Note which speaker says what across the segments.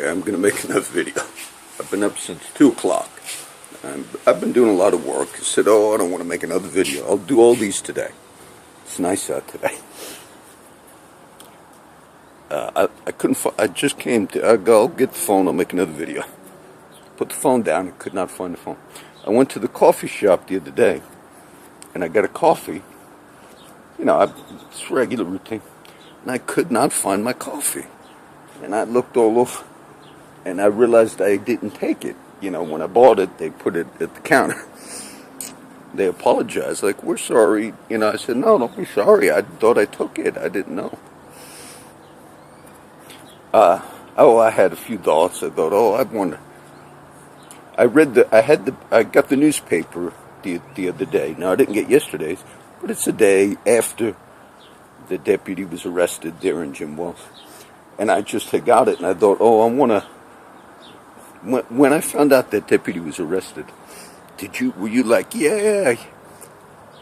Speaker 1: I'm going to make another video. I've been up since 2 o'clock. I've been doing a lot of work. I said, I don't want to make another video. I'll do all these today. It's nice out today. I couldn't I just came to, I'll get the phone, I'll make another video. Put the phone down, I could not find the phone. I went to the coffee shop the other day, and I got a coffee. You know, it's regular routine. And I could not find my coffee. And I looked all over, and I realized I didn't take it. You know, when I bought it, they put it at the counter. They apologized, like, we're sorry. You know, I said, no, don't be sorry. I thought I took it. I didn't know. I had a few thoughts. I thought, I wonder. I got the newspaper the other day. Now, I didn't get yesterday's, but it's a day after the deputy was arrested there in Jim Wells. And I just had got it, and I thought, when I found out that deputy was arrested, were you like, yeah?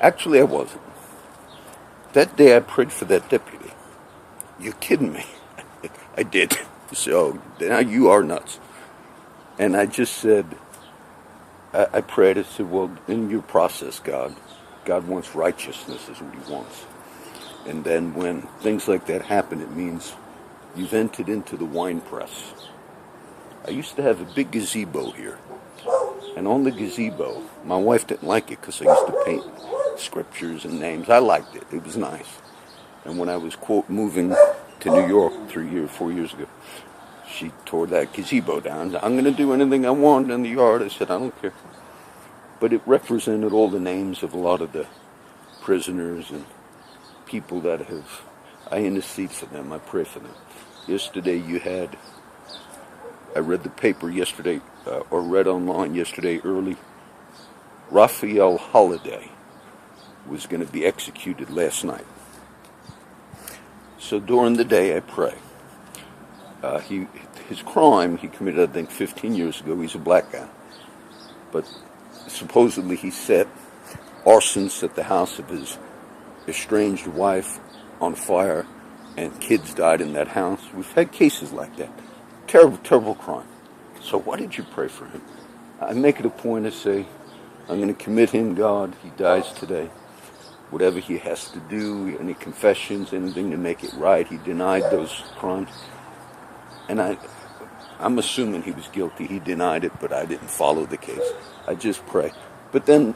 Speaker 1: Actually, I wasn't. That day I prayed for that deputy. You're kidding me. I did. So, now you are nuts. And I just said, I prayed, I said, well, in your process, God wants righteousness is what he wants. And then when things like that happen, it means you've entered into the wine press. I used to have a big gazebo here. And on the gazebo, my wife didn't like it because I used to paint scriptures and names. I liked it. It was nice. And when I was, quote, moving to New York 4 years ago, she tore that gazebo down. I'm going to do anything I want in the yard. I said, I don't care. But it represented all the names of a lot of the prisoners and people that I intercede for them. I pray for them. Yesterday I read the paper yesterday, or read online yesterday early. Raphael Holiday was going to be executed last night. So during the day I pray. His crime he committed, I think, 15 years ago. He's a black guy. But supposedly he set the house of his estranged wife on fire, and kids died in that house. We've had cases like that. Terrible, terrible crime. So why did you pray for him? I make it a point to say, I'm going to commit him, God. He dies today. Whatever he has to do, any confessions, anything to make it right. He denied those crimes. And I'm assuming he was guilty. He denied it, but I didn't follow the case. I just pray. But then,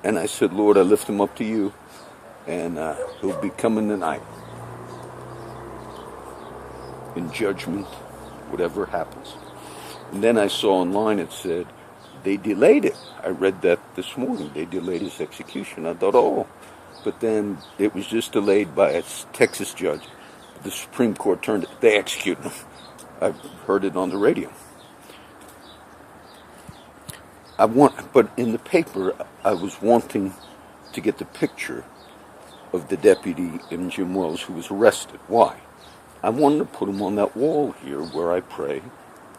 Speaker 1: and I said, Lord, I lift him up to you, and he'll be coming tonight. In judgment, whatever happens. And then I saw online it said, they delayed it. I read that this morning. They delayed his execution. I thought, but then it was just delayed by a Texas judge. The Supreme Court turned it. They executed him. I've heard it on the radio. But in the paper, I was wanting to get the picture of the deputy in Jim Wells who was arrested. Why? I wanted to put him on that wall here where I pray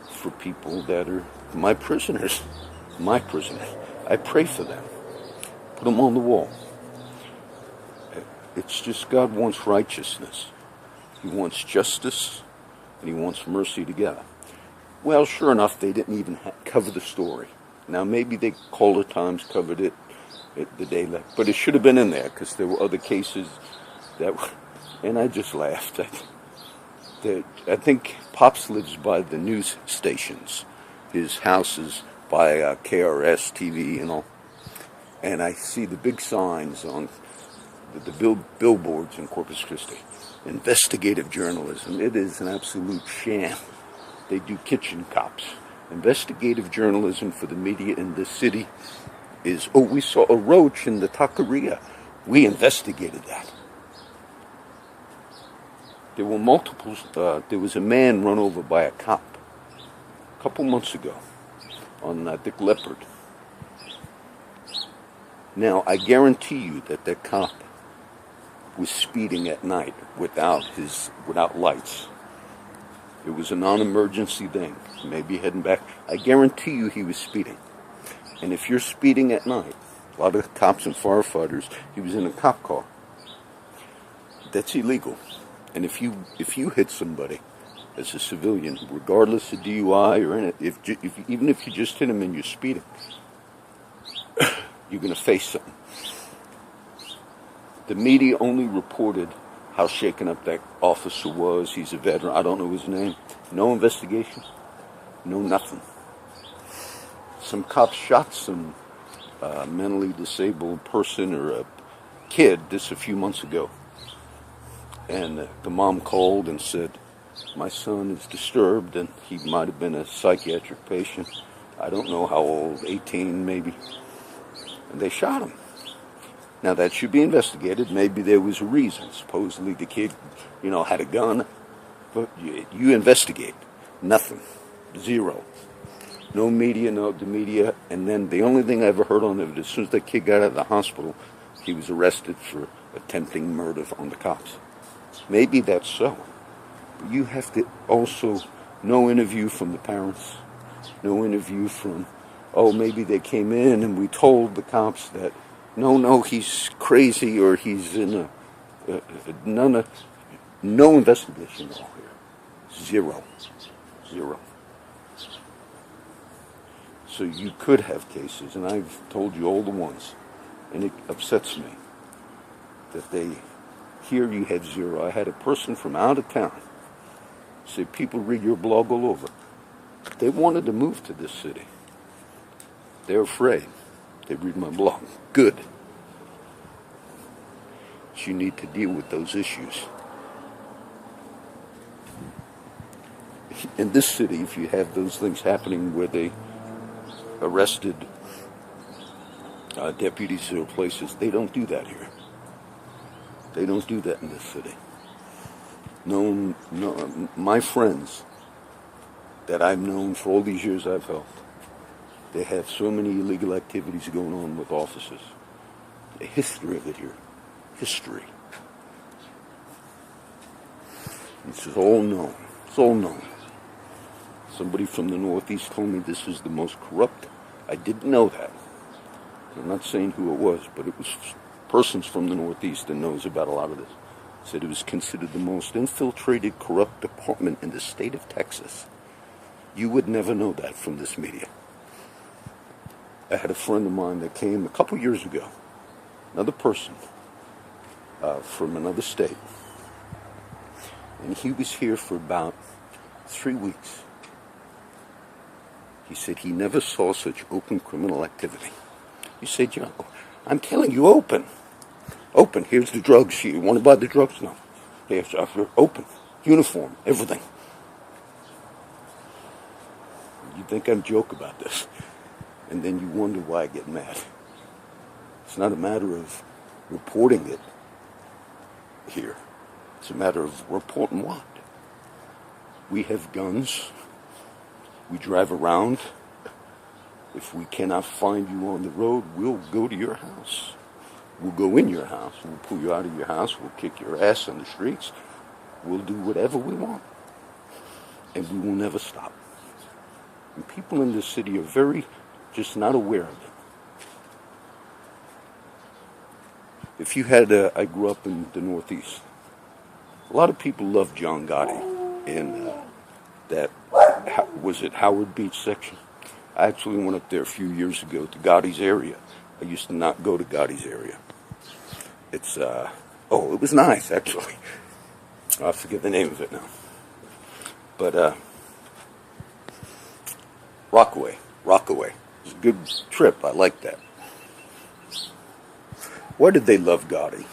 Speaker 1: for people that are my prisoners. I pray for them. Put them on the wall. It's just God wants righteousness. He wants justice, and he wants mercy together. Well, sure enough, they didn't even cover the story. Now, maybe the Caller Times covered it the day left, but it should have been in there because there were other cases and I just laughed. I think Pops lives by the news stations. His house is by KRS TV and all. And I see the big signs on the billboards in Corpus Christi. Investigative journalism. It is an absolute sham. They do kitchen cops. Investigative journalism for the media in this city is, we saw a roach in the taqueria. We investigated that. There were multiples. There was a man run over by a cop a couple months ago on, I think, Leopard. Now, I guarantee you that cop was speeding at night without lights. It was a non-emergency thing. Maybe heading back. I guarantee you he was speeding. And if you're speeding at night, a lot of cops and firefighters, he was in a cop car. That's illegal. And if you hit somebody, as a civilian, regardless of DUI or even if you just hit him and you're speeding, you're going to face something. The media only reported how shaken up that officer was. He's a veteran. I don't know his name. No investigation. No nothing. Some cops shot some mentally disabled person or a kid this a few months ago. And the mom called and said, my son is disturbed and he might have been a psychiatric patient. I don't know how old, 18 maybe. And they shot him. Now that should be investigated. Maybe there was a reason. Supposedly the kid, had a gun. But you investigate. Nothing. Zero. No media, the media. And then the only thing I ever heard on it, as soon as that kid got out of the hospital, he was arrested for attempting murder on the cops. Maybe that's so. But you have to also, no interview from the parents. No interview from, maybe they came in and we told the cops that, no, he's crazy or he's in no investigation at all here. Zero. So you could have cases, and I've told you all the ones, and it upsets me that here you had zero. I had a person from out of town say, people read your blog all over. They wanted to move to this city. They're afraid. They read my blog. Good. But you need to deal with those issues. In this city, if you have those things happening where they arrested deputies or places, they don't do that here. They don't do that in this city. No, my friends that I've known for all these years I've helped, they have so many illegal activities going on with officers. A history of it here. History. This is all known. It's all known. Somebody from the Northeast told me this is the most corrupt. I didn't know that. I'm not saying who it was, but it was persons from the Northeast that knows about a lot of this. Said it was considered the most infiltrated, corrupt department in the state of Texas. You would never know that from this media. I had a friend of mine that came a couple years ago, another person from another state, and he was here for about 3 weeks. He said he never saw such open criminal activity. You said, John, I'm telling you, open. Open. Here's the drugs. You want to buy the drugs? No. Here's open. Uniform. Everything. You think I'm joke about this. And then you wonder why I get mad. It's not a matter of reporting it here. It's a matter of reporting what? We have guns. We drive around. If we cannot find you on the road, we'll go to your house. We'll go in your house. We'll pull you out of your house. We'll kick your ass on the streets. We'll do whatever we want. And we will never stop. And people in this city are just not aware of it. If you had, I grew up in the Northeast. A lot of people love John Gotti in was it Howard Beach section? I actually went up there a few years ago to Gotti's area. I used to not go to Gotti's area. It's, it was nice, actually. I forget the name of it now. But, Rockaway. It was a good trip. I liked that. Why did they love Gotti?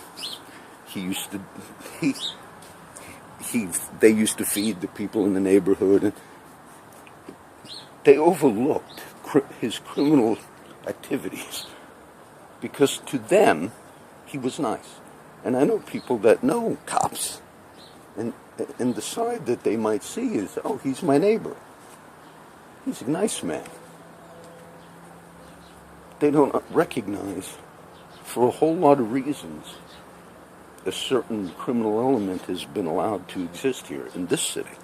Speaker 1: They used to feed the people in the neighborhood, and they overlooked his criminal activities because to them he was nice. And I know people that know cops, and the side that they might see is, he's my neighbor. He's a nice man. They don't recognize, for a whole lot of reasons, a certain criminal element has been allowed to exist here in this city,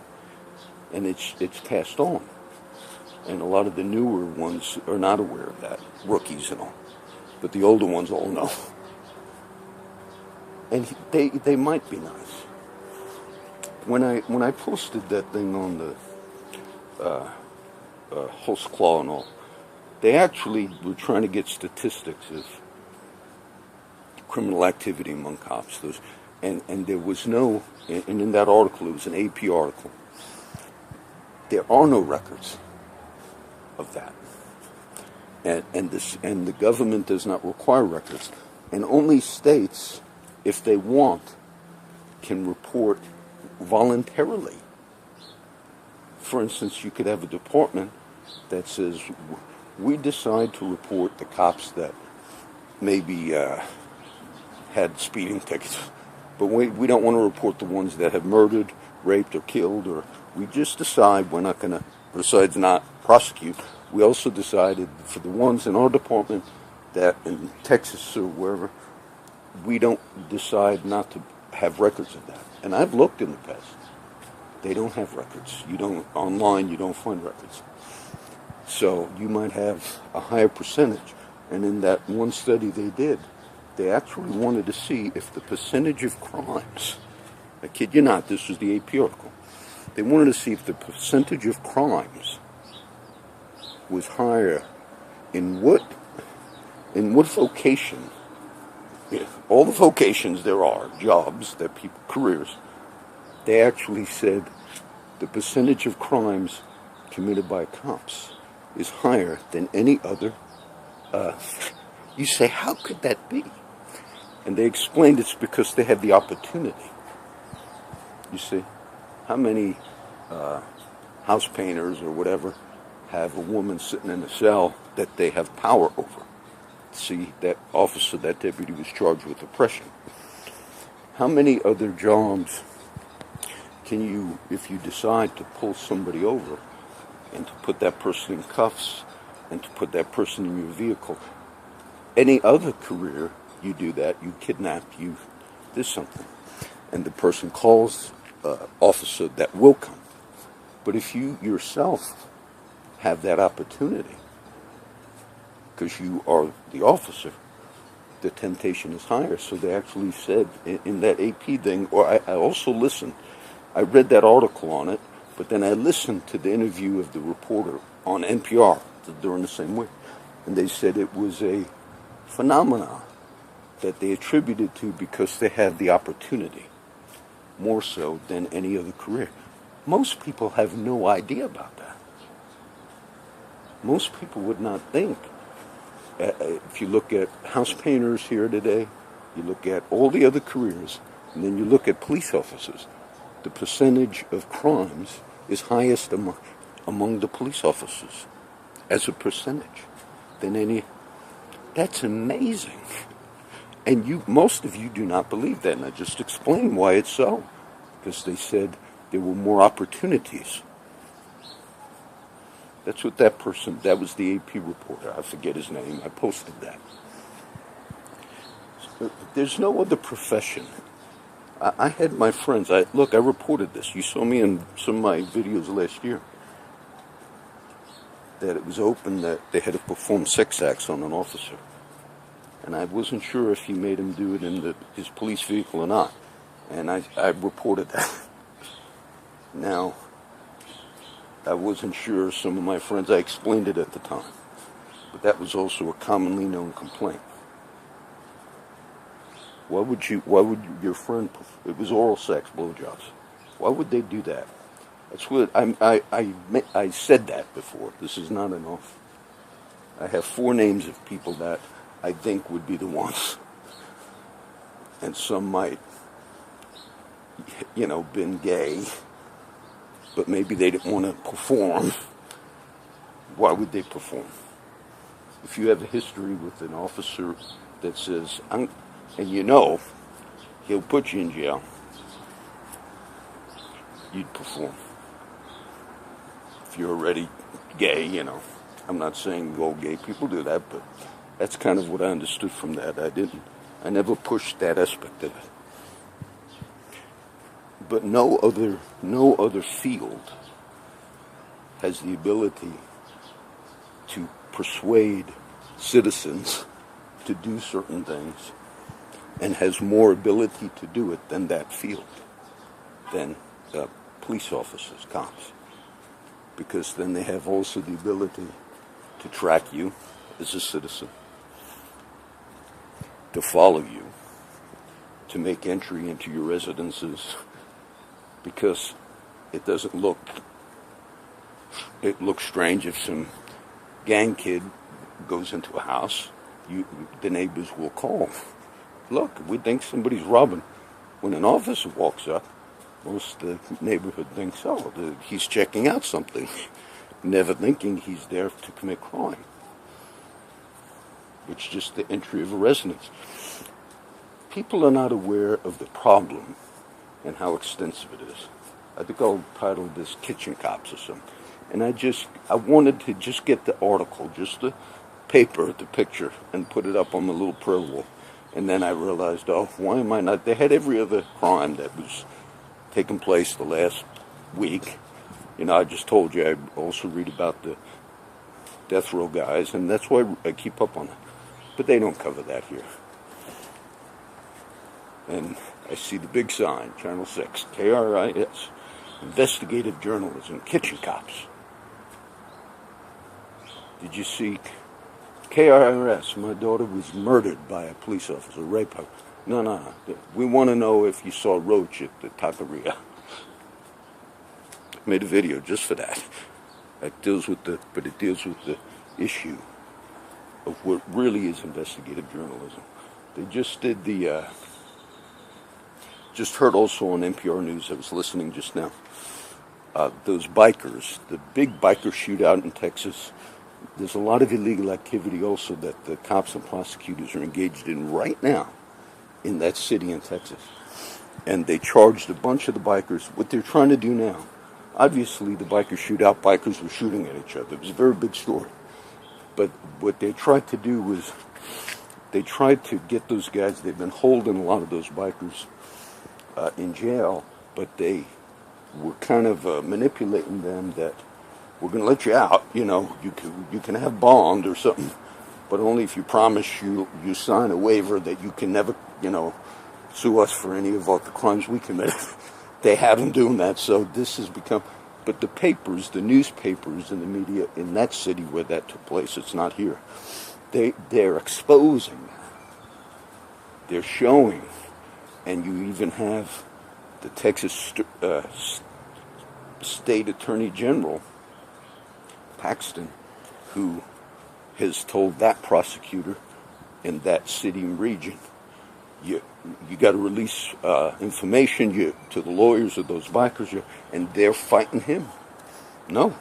Speaker 1: and it's passed on. And a lot of the newer ones are not aware of that, rookies and all, but the older ones all know. And they might be nice. when I posted that thing on the host claw and all, they actually were trying to get statistics of criminal activity among cops. And there was no, and in that article, it was an AP article, there are no records of that. And the government does not require records. And only states, if they want, can report voluntarily. For instance, you could have a department that says, we decide to report the cops that maybe had speeding tickets, but we don't want to report the ones that have murdered, raped, or killed, or we just decide we're not going to, besides not prosecute, we also decided for the ones in our department that in Texas or wherever, we don't decide not to have records of that. And I've looked in the past. They don't have records. Online, you don't find records. So you might have a higher percentage. And in that one study they did, they actually wanted to see if the percentage of crimes, I kid you not, this was the AP article, they wanted to see if the percentage of crimes was higher in what vocation, all the vocations there are, jobs, that people, careers, they actually said the percentage of crimes committed by cops is higher than any other. You say, how could that be? And they explained it's because they have the opportunity. You see, how many house painters or whatever have a woman sitting in a cell that they have power over? See, that officer, that deputy was charged with oppression. How many other jobs can you, if you decide to pull somebody over and to put that person in cuffs and to put that person in your vehicle, any other career, you do that, you kidnap, you do something. And the person calls officer that will come. But if you yourself have that opportunity, because you are the officer, the temptation is higher. So they actually said in that AP thing, or I also listened, I read that article on it, but then I listened to the interview of the reporter on NPR during the same week. And they said it was a phenomenon that they attributed to because they had the opportunity, more so than any other career. Most people have no idea about that. Most people would not think. If you look at house painters here today, you look at all the other careers, and then you look at police officers, the percentage of crimes is highest among the police officers as a percentage than any. That's amazing. And most of you do not believe that, and I just explained why it's so. Because they said there were more opportunities. That's what that was the AP reporter, I forget his name, I posted that. So there's no other profession. I had my friends, I reported this, you saw me in some of my videos last year, that it was open that they had to perform sex acts on an officer. And I wasn't sure if he made him do it in his police vehicle or not. And I reported that. Now, I wasn't sure, some of my friends, I explained it at the time. But that was also a commonly known complaint. Why would your friend, it was oral sex, blowjobs. Why would they do that? That's what, I said that before. This is not enough. I have 4 names of people that I think would be the ones. And some might, been gay, but maybe they didn't want to perform. Why would they perform? If you have a history with an officer that says, and he'll put you in jail, you'd perform. If you're already gay, I'm not saying all gay people do that, but that's kind of what I understood from that. I never pushed that aspect of it. But no other field has the ability to persuade citizens to do certain things and has more ability to do it than that field, than police officers, cops, because then they have also the ability to track you as a citizen, to follow you, to make entry into your residences, because it looks strange if some gang kid goes into a house. The neighbors will call. Look, we think somebody's robbing. When an officer walks up, most of the neighborhood thinks, oh, he's checking out something, never thinking he's there to commit crime. It's just the entry of a residence. People are not aware of the problem and how extensive it is. I think I'll title this Kitchen Cops or something. And I wanted to just get the article, just the paper, the picture, and put it up on the little prayer wall. And then I realized, oh, why am I not? They had every other crime that was taking place the last week. I just told you, I also read about the death row guys, and that's why I keep up on it. But they don't cover that here. And I see the big sign, Channel 6, KRIS, Investigative Journalism, Kitchen Cops. Did you see KRIS? My daughter was murdered by a police officer, raped her. No. We want to know if you saw Roach at the taqueria. Made a video just for that. It deals with the issue of what really is investigative journalism. They just did just heard also on NPR News, I was listening just now, those bikers, the big biker shootout in Texas. There's a lot of illegal activity also that the cops and prosecutors are engaged in right now in that city in Texas. And they charged a bunch of the bikers. What they're trying to do now, obviously the biker shootout, bikers were shooting at each other. It was a very big story. But what they tried to do was they tried to get those guys, they've been holding a lot of those bikers in jail, but they were kind of manipulating them that we're going to let you out, you can have bond or something, but only if you promise you sign a waiver that you can never, sue us for any of the crimes we committed. They have them doing that, so this has become, but the papers, the newspapers and the media in that city where that took place, it's not here, they're exposing, they're showing, and you even have the Texas State Attorney General Paxton, who has told that prosecutor in that city and region, you got to release information to the lawyers of those bikers, and they're fighting him. No.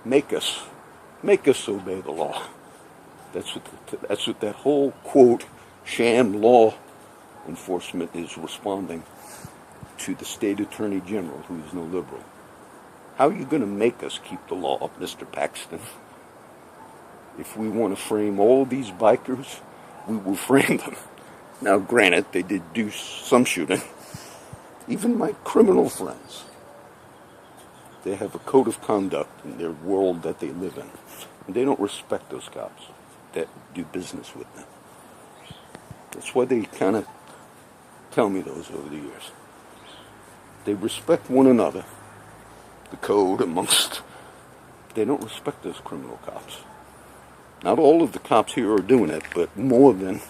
Speaker 1: Make us obey the law. That's what that whole quote sham law enforcement is responding to the state attorney general, who is no liberal. How are you going to make us keep the law, Mr. Paxton? If we want to frame all these bikers, we will frame them. Now, granted, they did do some shooting. Even my criminal friends, they have a code of conduct in their world that they live in. And they don't respect those cops that do business with them. That's why they kind of tell me those over the years. They respect one another, the code amongst. They don't respect those criminal cops. Not all of the cops here are doing it, but more than.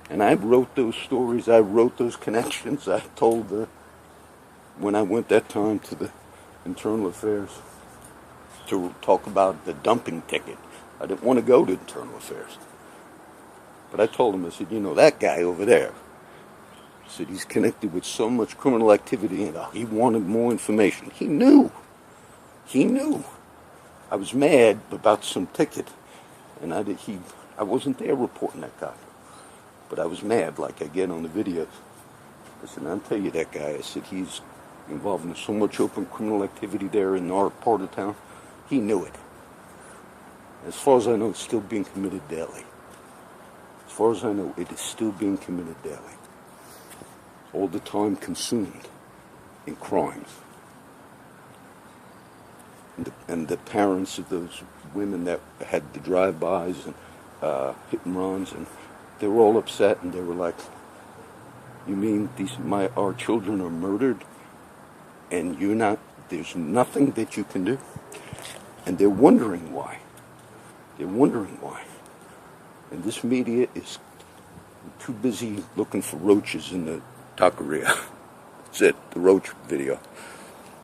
Speaker 1: And I wrote those stories, I wrote those connections, I told when I went that time to the Internal Affairs to talk about the dumping ticket. I didn't want to go to Internal Affairs. But I told him, I said, that guy over there, I said, he's connected with so much criminal activity, and he wanted more information. He knew. I was mad about some ticket, and I wasn't there reporting that guy. But I was mad, like I get on the videos. I said, I'll tell you that guy. I said, he's involved in so much open criminal activity there in our part of town. He knew it. As far as I know, it's still being committed daily. As far as I know, it is still being committed daily. All the time consumed in crimes. And the parents of those women that had the drive-bys and hit and runs, and they were all upset, and they were like, You mean our children are murdered, and there's nothing that you can do? And they're wondering why. They're wondering why. And this media is too busy looking for roaches in the taqueria. That's it, the Roach video.